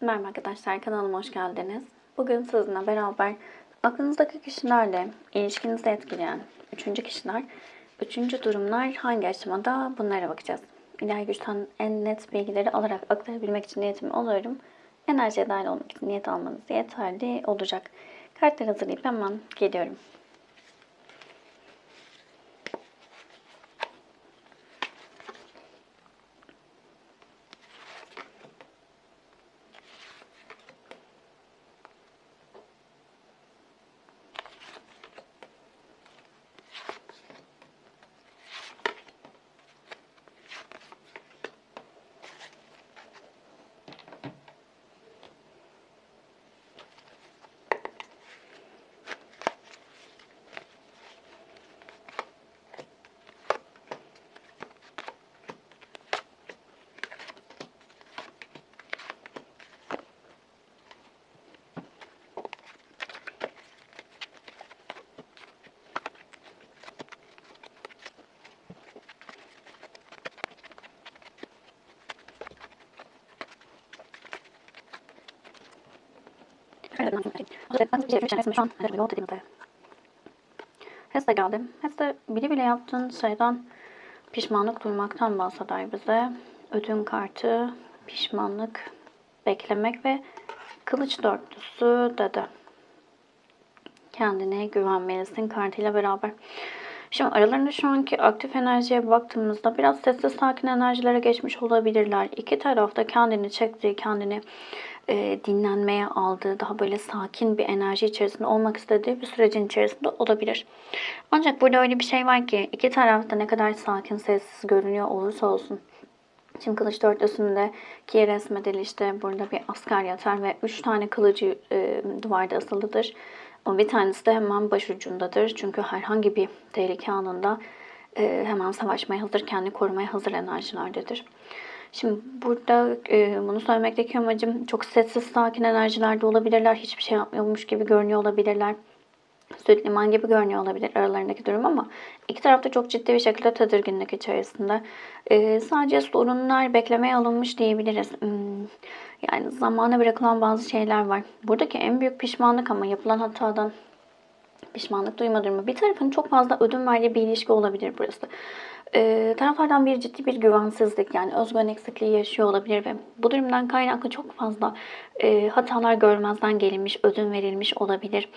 Merhaba arkadaşlar, kanalıma hoş geldiniz. Bugün sizinle beraber aklınızdaki kişilerle ilişkinizi etkileyen üçüncü kişiler, üçüncü durumlar hangi aşamada, bunlara bakacağız. İlahi güçten en net bilgileri alarak aktarabilmek için niyetimi oluyorum. Enerjiye dahil olmak için niyet almanız yeterli olacak. Kartları hazırlayıp hemen geliyorum. Şu an yol dediğimde HES'e geldim. HES'e bile bile yaptığın şeyden pişmanlık duymaktan bahseder bize. Ödül kartı, pişmanlık, beklemek ve kılıç dörtlüsü dedi. Kendine güvenmelisin kartıyla beraber. Şimdi aralarında şu anki aktif enerjiye baktığımızda biraz sessiz sakin enerjilere geçmiş olabilirler. İki tarafta kendini çektiği, kendini dinlenmeye aldığı, daha böyle sakin bir enerji içerisinde olmak istediği bir sürecin içerisinde olabilir. Ancak burada öyle bir şey var ki iki tarafta ne kadar sakin, sessiz görünüyor olursa olsun. Şimdi kılıç dörtlüsündeki resmedili işte burada bir asker yatar ve 3 tane kılıcı duvarda asılıdır. Ama bir tanesi de hemen başucundadır. Çünkü herhangi bir tehlike anında hemen savaşmaya hazır, kendini korumaya hazır enerjilerdedir. Şimdi burada bunu söylemekteki amacım çok sessiz, sakin enerjilerde olabilirler. Hiçbir şey yapmıyormuş gibi görünüyor olabilirler. Süt liman gibi görünüyor olabilir aralarındaki durum ama iki taraf da çok ciddi bir şekilde tedirginlik içerisinde. Sadece sorunlar beklemeye alınmış diyebiliriz. Yani zamana bırakılan bazı şeyler var. Buradaki en büyük pişmanlık ama yapılan hatadan pişmanlık duyma durumu. Bir tarafın çok fazla ödün verdiği bir ilişki olabilir burası. Taraflardan bir ciddi bir güvensizlik, yani özgüven eksikliği yaşıyor olabilir ve bu durumdan kaynaklı çok fazla hatalar görmezden gelinmiş, ödün verilmiş olabilir.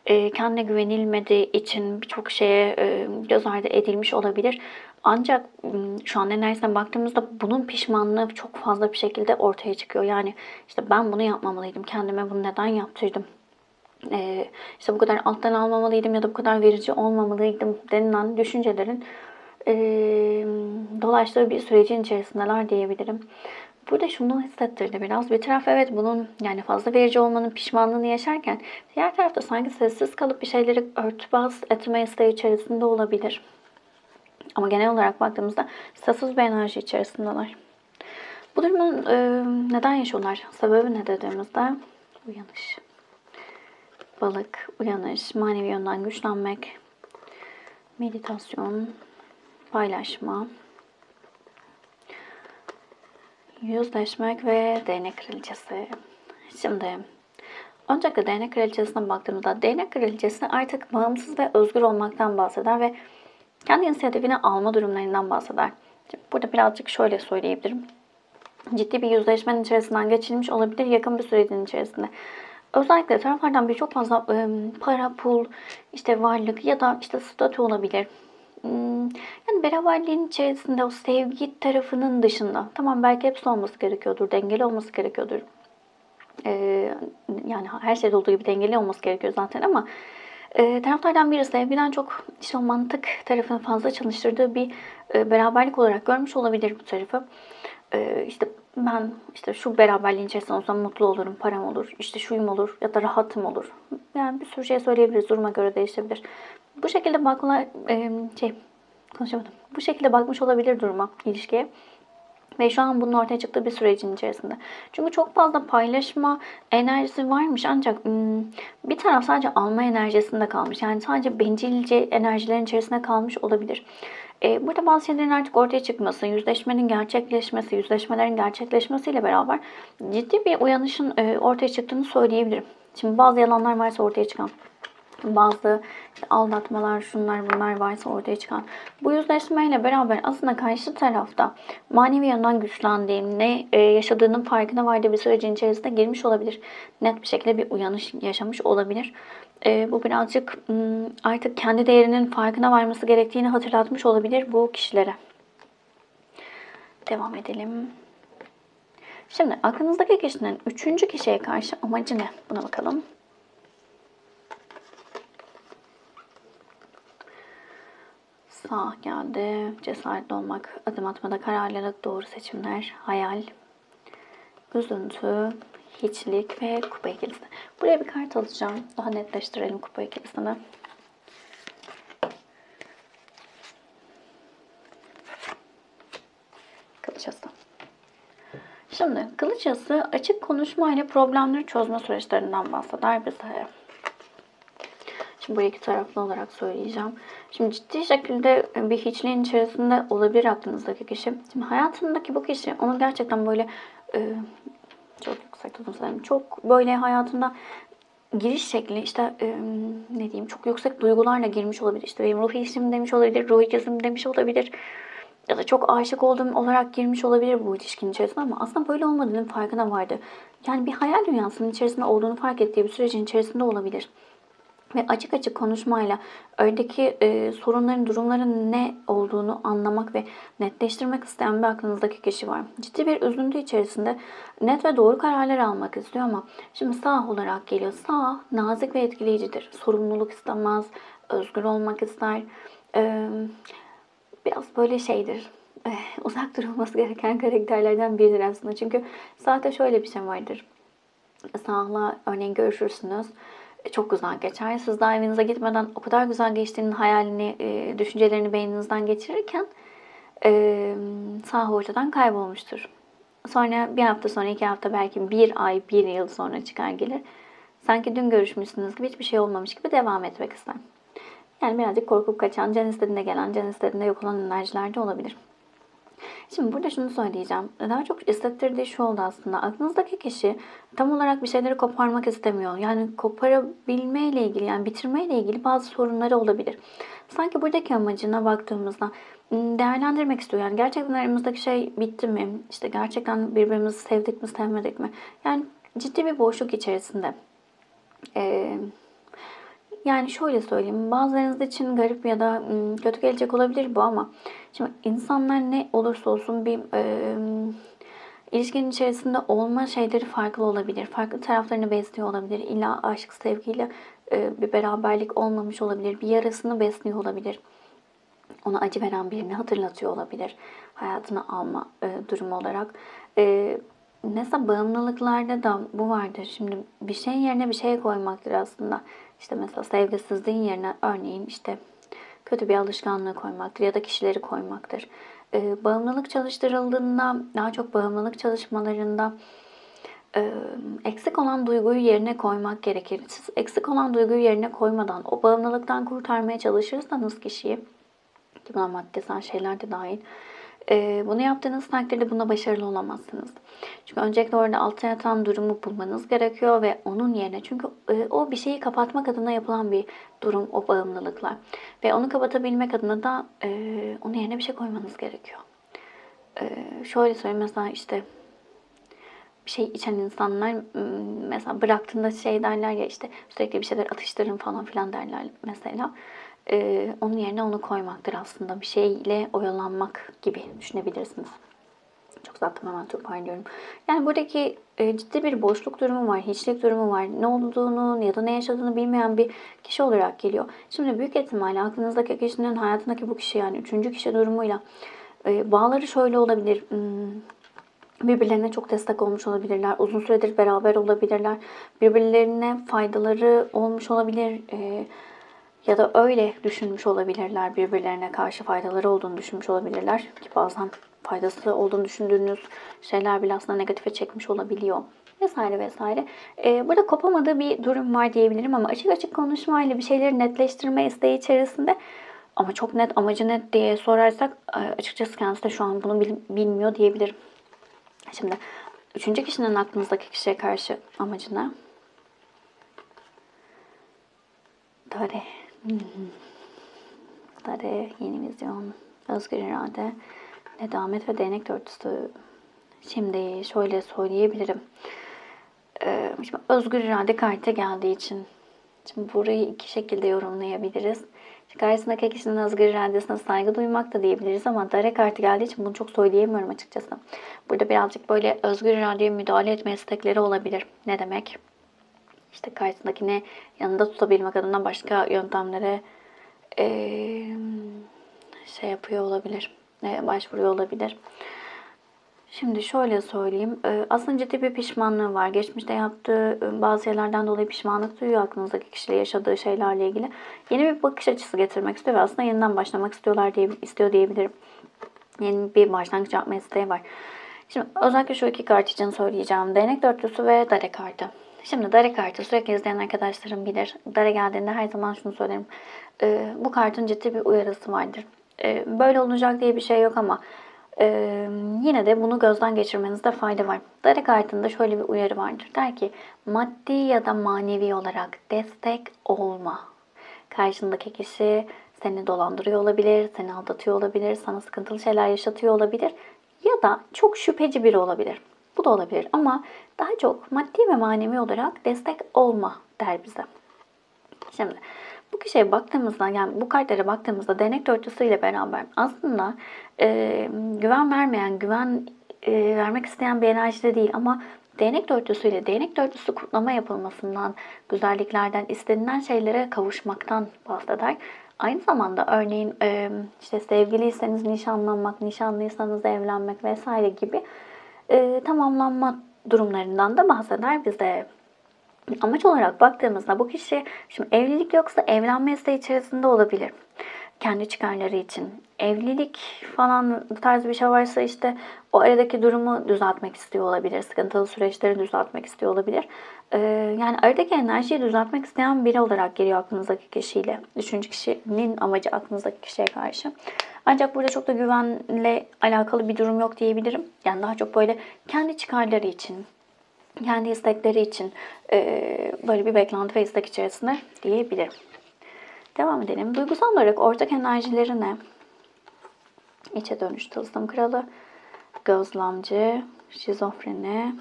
Kendine güvenilmediği için birçok şeye göz ardı edilmiş olabilir. Ancak şu an enerjisine baktığımızda bunun pişmanlığı çok fazla bir şekilde ortaya çıkıyor. Yani işte ben bunu yapmamalıydım, kendime bunu neden yaptırdım? İşte bu kadar alttan almamalıydım ya da bu kadar verici olmamalıydım denilen düşüncelerin dolaştığı bir sürecin içerisindeler diyebilirim. Burada şunu hissettirdi biraz. Bir taraf evet bunun, yani fazla verici olmanın pişmanlığını yaşarken diğer tarafta sanki sessiz kalıp bir şeyleri örtbas etme isteği içerisinde olabilir. Ama genel olarak baktığımızda sessiz bir enerji içerisindeler. Bu durumun neden yaşıyorlar? Sebebi ne dediğimizde uyanış. Balık, uyanış, manevi yönden güçlenmek, meditasyon, paylaşma, yüzleşmek ve değnek kraliçesi. Şimdi öncelikle değnek kraliçesine baktığımızda değnek kraliçesi artık bağımsız ve özgür olmaktan bahseder ve kendi inisiyatifini alma durumlarından bahseder. Şimdi burada birazcık şöyle söyleyebilirim. Ciddi bir yüzleşmenin içerisinden geçilmiş olabilir yakın bir sürecin içerisinde. Özellikle taraflardan birçok fazla para, pul, işte varlık ya da işte statü olabilir. Yani beraberliğin içerisinde o sevgi tarafının dışında, tamam belki hepsi olması gerekiyordur, dengeli olması gerekiyordur. Yani her şeyde olduğu gibi dengeli olması gerekiyor zaten ama taraflardan biri sevgiden çok işte o mantık tarafını fazla çalıştırdığı bir beraberlik olarak görmüş olabilir bu tarafı. İşte ben işte şu beraberliğin içerisinde olsam mutlu olurum, param olur, işte şuyum olur ya da rahatım olur. Yani bir sürü şey söyleyebiliriz, duruma göre değişebilir. Bu şekilde bakmalar, konuşamadım. Bu şekilde bakmış olabilir duruma, ilişkiye. Ve şu an bunun ortaya çıktığı bir sürecin içerisinde. Çünkü çok fazla paylaşma enerjisi varmış ancak bir taraf sadece alma enerjisinde kalmış. Yani sadece bencilce enerjilerin içerisinde kalmış olabilir. Burada bazı şeylerin artık ortaya çıkması, yüzleşmenin gerçekleşmesi, yüzleşmelerin gerçekleşmesiyle beraber ciddi bir uyanışın ortaya çıktığını söyleyebilirim. Şimdi bazı yalanlar varsa ortaya çıkan, bazı işte aldatmalar, şunlar bunlar varsa ortaya çıkan. Bu yüzleşmeyle beraber aslında karşı tarafta manevi yandan güçlendiğini, yaşadığının farkına vardığı bir sürecin içerisinde girmiş olabilir. Net bir şekilde bir uyanış yaşamış olabilir. Bu birazcık artık kendi değerinin farkına varması gerektiğini hatırlatmış olabilir bu kişilere. Devam edelim. Şimdi aklınızdaki kişinin üçüncü kişiye karşı amacı ne? Buna bakalım. Sağ geldi. Cesaretli olmak, adım atmada kararlılık, doğru seçimler, hayal, üzüntü, hiçlik ve kupa ikilisi. Buraya bir kart alacağım. Daha netleştirelim kupa ikilisini. Kılıç ası. Şimdi kılıç ası açık konuşmayla problemleri çözme süreçlerinden bahseder bize. Şimdi buraya iki taraflı olarak söyleyeceğim. Şimdi ciddi şekilde bir hiçliğin içerisinde olabilir aklınızdaki kişi. Şimdi hayatındaki bu kişi onu gerçekten böyle çok yüksek tutum sanırım. Çok böyle hayatında giriş şekli işte ne diyeyim çok yüksek duygularla girmiş olabilir. İşte benim ruh ilişkim demiş olabilir, ruh ikizim demiş olabilir. Ya da çok aşık olduğum olarak girmiş olabilir bu ilişkinin içerisine ama aslında böyle olmadığının farkına vardı. Yani bir hayal dünyasının içerisinde olduğunu fark ettiği bir sürecin içerisinde olabilir. Ve açık açık konuşmayla öndeki sorunların, durumların ne olduğunu anlamak ve netleştirmek isteyen bir aklınızdaki kişi var. Ciddi bir üzüntü içerisinde net ve doğru kararlar almak istiyor ama şimdi sağ olarak geliyor. Sağ nazik ve etkileyicidir. Sorumluluk istemez, özgür olmak ister. Biraz böyle şeydir. Uzak durulması gereken karakterlerden biridir aslında. Çünkü sağda şöyle bir şey vardır. Sağla örneğin görüşürsünüz. Çok güzel geçer. Siz daha evinize gitmeden o kadar güzel geçtiğinin hayalini, düşüncelerini beyninizden geçirirken sağ ortadan kaybolmuştur. Sonra bir hafta sonra, iki hafta belki bir ay, bir yıl sonra çıkar gelir. Sanki dün görüşmüşsünüz gibi hiçbir şey olmamış gibi devam etmek ister. Yani birazcık korkup kaçan, can istediğinde gelen, can istediğinde yok olan enerjiler de olabilir. Şimdi burada şunu söyleyeceğim. Daha çok hissettirdiği şu oldu aslında. Aklınızdaki kişi tam olarak bir şeyleri koparmak istemiyor. Yani koparabilmeyle ilgili, yani bitirmeyle ilgili bazı sorunları olabilir. Sanki buradaki amacına baktığımızda değerlendirmek istiyor. Yani gerçekten aramızdaki şey bitti mi? İşte gerçekten birbirimizi sevdik mi, sevmedik mi? Yani ciddi bir boşluk içerisinde. Yani şöyle söyleyeyim, bazılarınız için garip ya da kötü gelecek olabilir bu ama şimdi insanlar ne olursa olsun bir ilişkinin içerisinde olma şeyleri farklı olabilir. Farklı taraflarını besliyor olabilir. İlla aşk, sevgiyle bir beraberlik olmamış olabilir. Bir yarasını besliyor olabilir. Ona acı veren birini hatırlatıyor olabilir. Hayatına alma durumu olarak. Mesela bağımlılıklarda da bu vardır. Şimdi bir şeyin yerine bir şey koymaktır aslında. İşte mesela sevgisizliğin yerine örneğin işte kötü bir alışkanlığı koymaktır ya da kişileri koymaktır. Bağımlılık çalıştırıldığında daha çok bağımlılık çalışmalarında eksik olan duyguyu yerine koymak gerekir. Siz eksik olan duyguyu yerine koymadan o bağımlılıktan kurtarmaya çalışırsanız kişiyi, ki buna maddesel şeyler de dahil, bunu yaptığınız takdirde buna başarılı olamazsınız. Çünkü öncelikle orada altta yatan durumu bulmanız gerekiyor ve onun yerine, çünkü o bir şeyi kapatmak adına yapılan bir durum o bağımlılıklar. Ve onu kapatabilmek adına da onun yerine bir şey koymanız gerekiyor. Şöyle söyleyeyim, mesela işte bir şey içen insanlar mesela bıraktığında şey derler ya, işte sürekli bir şeyler atıştırın falan filan derler mesela. Onun yerine onu koymaktır aslında. Bir şeyle oyalanmak gibi düşünebilirsiniz. Çok uzattım, hemen toparlıyorum. Yani buradaki ciddi bir boşluk durumu var, hiçlik durumu var. Ne olduğunu ya da ne yaşadığını bilmeyen bir kişi olarak geliyor. Şimdi büyük ihtimalle aklınızdaki kişinin hayatındaki bu kişi, yani üçüncü kişi durumuyla bağları şöyle olabilir. Birbirlerine çok destek olmuş olabilirler. Uzun süredir beraber olabilirler. Birbirlerine faydaları olmuş olabilir. Ya da öyle düşünmüş olabilirler. Birbirlerine karşı faydaları olduğunu düşünmüş olabilirler. Ki bazen faydası olduğunu düşündüğünüz şeyler bile aslında negatife çekmiş olabiliyor. Vesaire vesaire. Burada kopamadığı bir durum var diyebilirim ama açık açık konuşmayla bir şeyleri netleştirme isteği içerisinde Ama çok net, amacı net diye sorarsak açıkçası kendisi de şu an bunu bilmiyor diyebilirim. Şimdi üçüncü kişinin aklınızdaki kişiye karşı amacı ne? Dare. Dare, yeni vizyon, özgür irade, nedamet ve değnek dörtlüsü. Şimdi şöyle söyleyebilirim. Şimdi özgür irade kartı geldiği için. Şimdi burayı iki şekilde yorumlayabiliriz. Karşısındaki kişinin özgür iradesine saygı duymak da diyebiliriz ama dare kartı geldiği için bunu çok söyleyemiyorum açıkçası. Burada birazcık böyle özgür iradeye müdahale etme istekleri olabilir. Ne demek? İşte karşısındakini yanında tutabilmek adına başka yöntemlere şey yapıyor olabilir, başvuruyor olabilir. Şimdi şöyle söyleyeyim. Aslında ciddi bir pişmanlığı var. Geçmişte yaptığı bazı şeylerden dolayı pişmanlık duyuyor aklınızdaki kişiyle yaşadığı şeylerle ilgili. Yeni bir bakış açısı getirmek istiyor ve aslında yeniden başlamak istiyor diyebilirim. Yeni bir başlangıç yapma isteği var. Şimdi özellikle şu iki kart için söyleyeceğim. Değnek dörtlüsü ve dare kartı. Şimdi dare kartı sürekli izleyen arkadaşlarım bilir. Dare geldiğinde her zaman şunu söylerim. Bu kartın ciddi bir uyarısı vardır. Böyle olacak diye bir şey yok ama yine de bunu gözden geçirmenizde fayda var. Dare kartında şöyle bir uyarı vardır. Der ki maddi ya da manevi olarak destek olma. Karşındaki kişi seni dolandırıyor olabilir, seni aldatıyor olabilir, sana sıkıntılı şeyler yaşatıyor olabilir ya da çok şüpheci biri olabilir. Bu da olabilir ama daha çok maddi ve manevi olarak destek olma der bize. Şimdi bu kişiye baktığımızda, yani bu kartlara baktığımızda değnek dörtlüsü ile beraber aslında güven vermeyen, güven vermek isteyen bir enerjide değil ama değnek dörtlüsüyle değnek dörtlüsü kutlama yapılmasından, güzelliklerden, istenilen şeylere kavuşmaktan bahseder. Aynı zamanda örneğin işte sevgiliyseniz nişanlanmak, nişanlıysanız evlenmek vesaire gibi tamamlanma durumlarından da bahseder bize. Amaç olarak baktığımızda bu kişi şimdi evlilik yoksa evlenme isteği içerisinde olabilir. Kendi çıkarları için. Evlilik falan bu tarz bir şey varsa işte o aradaki durumu düzeltmek istiyor olabilir. Sıkıntılı süreçleri düzeltmek istiyor olabilir. Yani aradaki enerjiyi düzeltmek isteyen biri olarak geliyor aklınızdaki kişiyle. Üçüncü kişinin amacı aklınızdaki kişiye karşı. Ancak burada çok da güvenle alakalı bir durum yok diyebilirim. Yani daha çok böyle kendi çıkarları için, kendi istekleri için böyle bir beklenti ve istek içerisinde diyebilirim. Devam edelim. Duygusal olarak ortak enerjileri ne? İçe dönüş, tılsım kralı, gözlemci, şizofreni,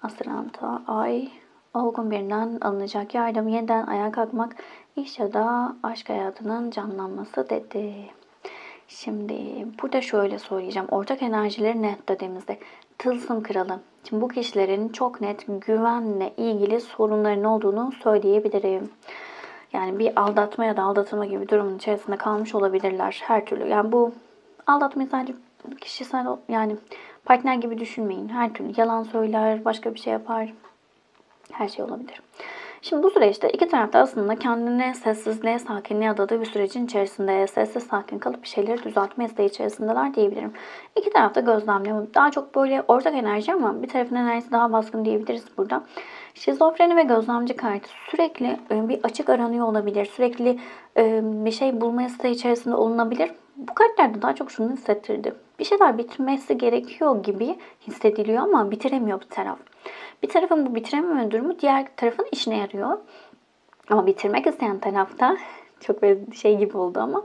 astranta, ay, olgun birinden alınacak yardım, yeniden ayağa kalkmak, iş ya da aşk hayatının canlanması dedi. Şimdi burada şöyle söyleyeceğim. Ortak enerjileri net dediğimizde tılsım kralı. Şimdi bu kişilerin çok net güvenle ilgili sorunların olduğunu söyleyebilirim. Yani bir aldatma ya da aldatılma gibi durumun içerisinde kalmış olabilirler her türlü. Yani bu aldatmayı sadece kişisel yani partner gibi düşünmeyin. Her türlü yalan söyler, başka bir şey yapar. Her şey olabilir. Şimdi bu süreçte iki taraf da aslında kendine sessizliğe, sakinliğe adadığı bir sürecin içerisinde sessiz sakin kalıp bir şeyleri düzeltme isteği içerisindeler diyebilirim. İki taraf da gözlemliyor. Daha çok böyle ortak enerji ama bir tarafın enerjisi daha baskın diyebiliriz burada. Şizofreni ve gözlemci kartı sürekli bir açık aranıyor olabilir. Sürekli bir şey bulma isteği içerisinde olunabilir. Bu kartlarda daha çok şunu hissettirdi. Bir şeyler bitirmesi gerekiyor gibi hissediliyor ama bitiremiyor bir taraf. Bir tarafın bu bitirememe durumu diğer tarafın işine yarıyor. Ama bitirmek isteyen tarafta çok böyle şey gibi oldu ama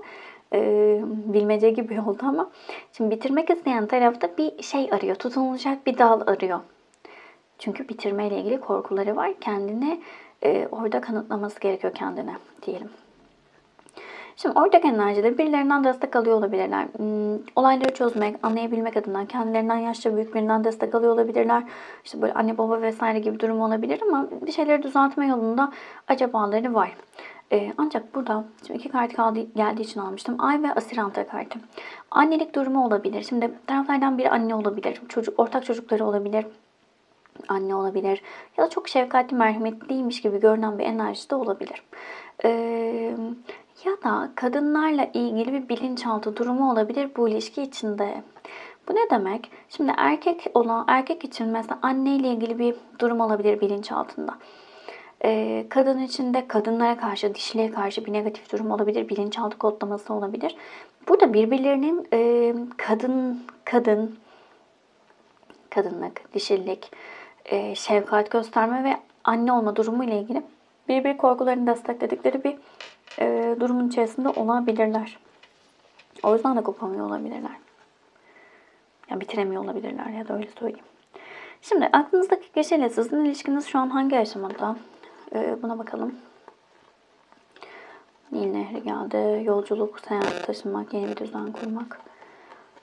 bilmece gibi oldu ama şimdi bitirmek isteyen tarafta bir şey arıyor. Tutunulacak bir dal arıyor. Çünkü bitirmeyle ilgili korkuları var. Kendini orada kanıtlaması gerekiyor kendine diyelim. Şimdi ortak enerjide birilerinden destek alıyor olabilirler. Olayları çözmek, anlayabilmek adına kendilerinden yaşça büyük birinden destek alıyor olabilirler. İşte böyle anne baba vesaire gibi durum olabilir ama bir şeyleri düzeltme yolunda acabaları var. Ancak burada şimdi iki kart geldiği için almıştım. Ay ve Asiranta kartı. Annelik durumu olabilir. Şimdi taraflardan biri anne olabilir. Ortak çocukları olabilir. Anne olabilir. Ya da çok şefkatli, merhametliymiş gibi görünen bir enerji de olabilir. Ya da kadınlarla ilgili bir bilinçaltı durumu olabilir bu ilişki içinde. Bu ne demek? Şimdi erkek için mesela anneyle ilgili bir durum olabilir bilinçaltında. Kadın için de kadınlara karşı, dişiliğe karşı bir negatif durum olabilir. Bilinçaltı kodlaması olabilir. Burada birbirlerinin kadınlık, dişillik, şefkat gösterme ve anne olma durumu ile ilgili birbiri korkularını destekledikleri bir durumun içerisinde olabilirler. O yüzden de kopamıyor olabilirler. Yani bitiremiyor olabilirler ya da öyle söyleyeyim. Şimdi aklınızdaki kişiyle sizin ilişkiniz şu an hangi aşamada? Buna bakalım. Nil Nehri geldi. Yolculuk, seyahat, taşınmak, yeni bir düzen kurmak.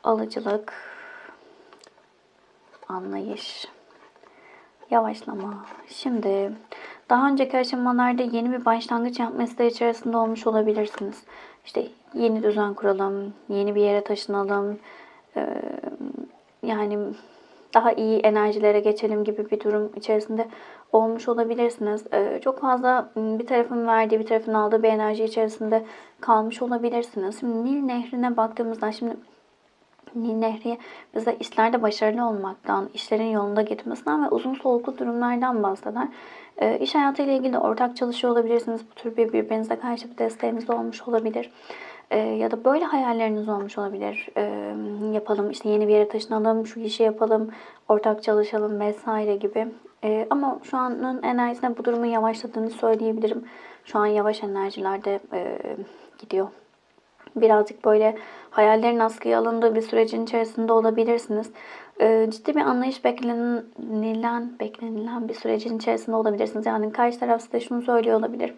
Alıcılık, anlayış, yavaşlama. Şimdi daha önceki aşamalarda yeni bir başlangıç yapma isteği içerisinde olmuş olabilirsiniz. İşte yeni düzen kuralım, yeni bir yere taşınalım, yani daha iyi enerjilere geçelim gibi bir durum içerisinde olmuş olabilirsiniz. Çok fazla bir tarafın verdiği, bir tarafın aldığı bir enerji içerisinde kalmış olabilirsiniz. Şimdi Nil Nehri'ne baktığımızda, şimdi Nil Nehri bize işlerde başarılı olmaktan, işlerin yolunda gitmesinden ve uzun soluklu durumlardan bahseder. İş hayatıyla ilgili ortak çalışıyor olabilirsiniz. Bu tür birbirinize karşı bir desteğiniz olmuş olabilir. Ya da böyle hayalleriniz olmuş olabilir. Yapalım, işte yeni bir yere taşınalım, şu işi yapalım, ortak çalışalım vesaire gibi. Ama şu anın enerjisine bu durumun yavaşladığını söyleyebilirim. Şu an yavaş enerjilerde gidiyor. Birazcık böyle hayallerin askıya alındığı bir sürecin içerisinde olabilirsiniz. Ciddi bir anlayış beklenilen bir sürecin içerisinde olabilirsiniz. Yani karşı taraf size şunu söylüyor olabilir.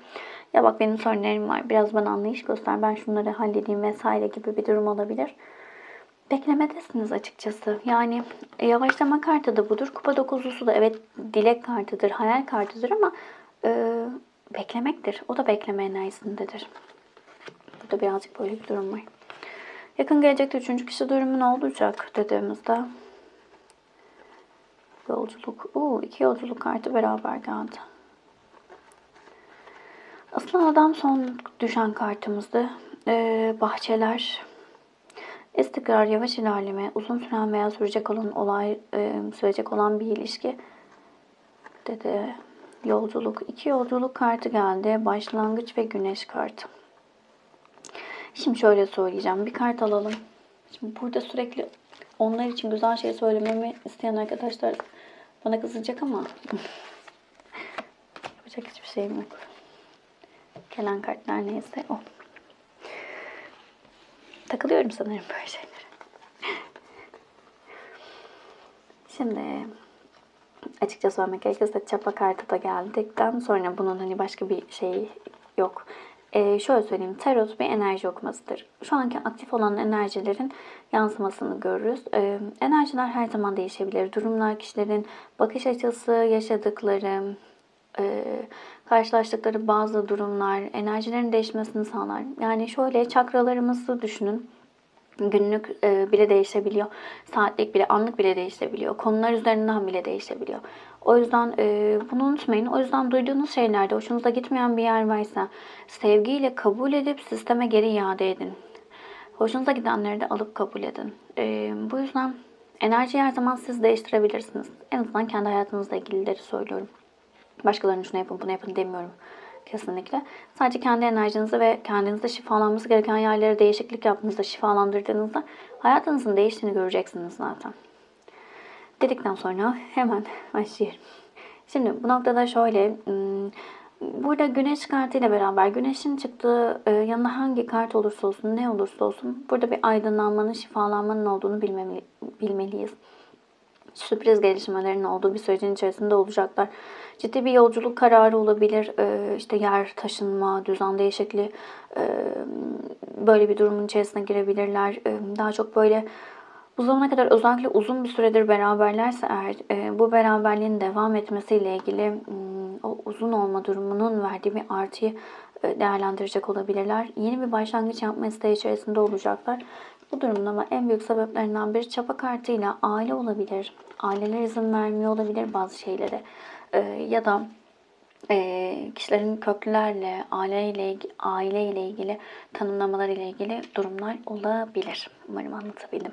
Ya bak, benim sorunlarım var. Biraz bana anlayış göster. Ben şunları halledeyim vesaire gibi bir durum olabilir. Beklemedesiniz açıkçası. Yani yavaşlama kartı da budur. Kupa dokuzlusu da evet dilek kartıdır, hayal kartıdır ama beklemektir. O da bekleme enerjisindedir. Burada birazcık böyle bir durum var. Yakın gelecekte üçüncü kişi durumu ne olacak dediğimizde yolculuk. İki yolculuk kartı beraber geldi. Aslan adam son düşen kartımızdı. Bahçeler, istikrar, yavaş ilerleme, uzun süren veya sürecek olan bir ilişki dedi. Yolculuk. İki yolculuk kartı geldi. Başlangıç ve güneş kartı. Şimdi şöyle söyleyeceğim. Bir kart alalım. Şimdi burada sürekli onlar için güzel şey söylememi isteyen arkadaşlar bana kızacak ama yapacak hiçbir şeyim yok. Gelen kartlar neyse o. Takılıyorum sanırım böyle şeylere. Şimdi açıkça söylemek gerekirse çapa kartı da geldikten sonra bunun hani başka bir şey yok. Şöyle söyleyeyim, tarot bir enerji okumasıdır. Şu anki aktif olan enerjilerin yansımasını görürüz. Enerjiler her zaman değişebilir. Durumlar, kişilerin bakış açısı, yaşadıkları, karşılaştıkları bazı durumlar enerjilerin değişmesini sağlar. Yani şöyle, çakralarımızı düşünün. Günlük bile değişebiliyor. Saatlik bile, anlık bile değişebiliyor. Konular üzerinden bile değişebiliyor. O yüzden bunu unutmayın. O yüzden duyduğunuz şeylerde hoşunuza gitmeyen bir yer varsa sevgiyle kabul edip sisteme geri iade edin. Hoşunuza gidenleri de alıp kabul edin. Bu yüzden enerjiyi her zaman siz değiştirebilirsiniz. En azından kendi hayatınızla ilgilileri söylüyorum. Başkalarının şunu yapın, bunu yapın demiyorum. Kesinlikle. Sadece kendi enerjinizi ve kendinizde şifalanması gereken yerlere değişiklik yaptığınızda, şifalandırdığınızda hayatınızın değiştiğini göreceksiniz zaten. Dedikten sonra hemen başlayalım. Şimdi bu noktada şöyle, burada güneş kartıyla beraber güneşin çıktığı yanında hangi kart olursa olsun, ne olursa olsun burada bir aydınlanmanın, şifalanmanın olduğunu bilmeliyiz. Sürpriz gelişmelerin olduğu bir sürecin içerisinde olacaklar. Ciddi bir yolculuk kararı olabilir. İşte yer taşınma, düzen değişikliği, böyle bir durumun içerisine girebilirler. Daha çok böyle bu zamana kadar özellikle uzun bir süredir beraberlerse eğer bu beraberliğin devam etmesiyle ilgili o uzun olma durumunun verdiği bir artıyı değerlendirecek olabilirler. Yeni bir başlangıç yapma isteği içerisinde olacaklar. Bu durumun ama en büyük sebeplerinden biri çapa kartıyla aile olabilir. Aileler izin vermiyor olabilir bazı şeylere. Ya da kişilerin köklerle, aile ile ilgili tanımlamalar ile ilgili durumlar olabilir. Umarım anlatabildim.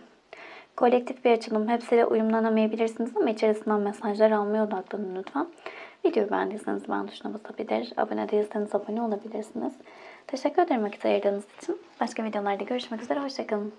Kolektif bir açılım. Hepsiyle uyumlanamayabilirsiniz ama içerisinden mesajlar almaya odaklanın lütfen. Videoyu beğendiyseniz beğen tuşuna basabilir, abone değilseniz abone olabilirsiniz. Teşekkür ederim vakit ayırdığınız için. Başka videolarda görüşmek üzere, hoşçakalın.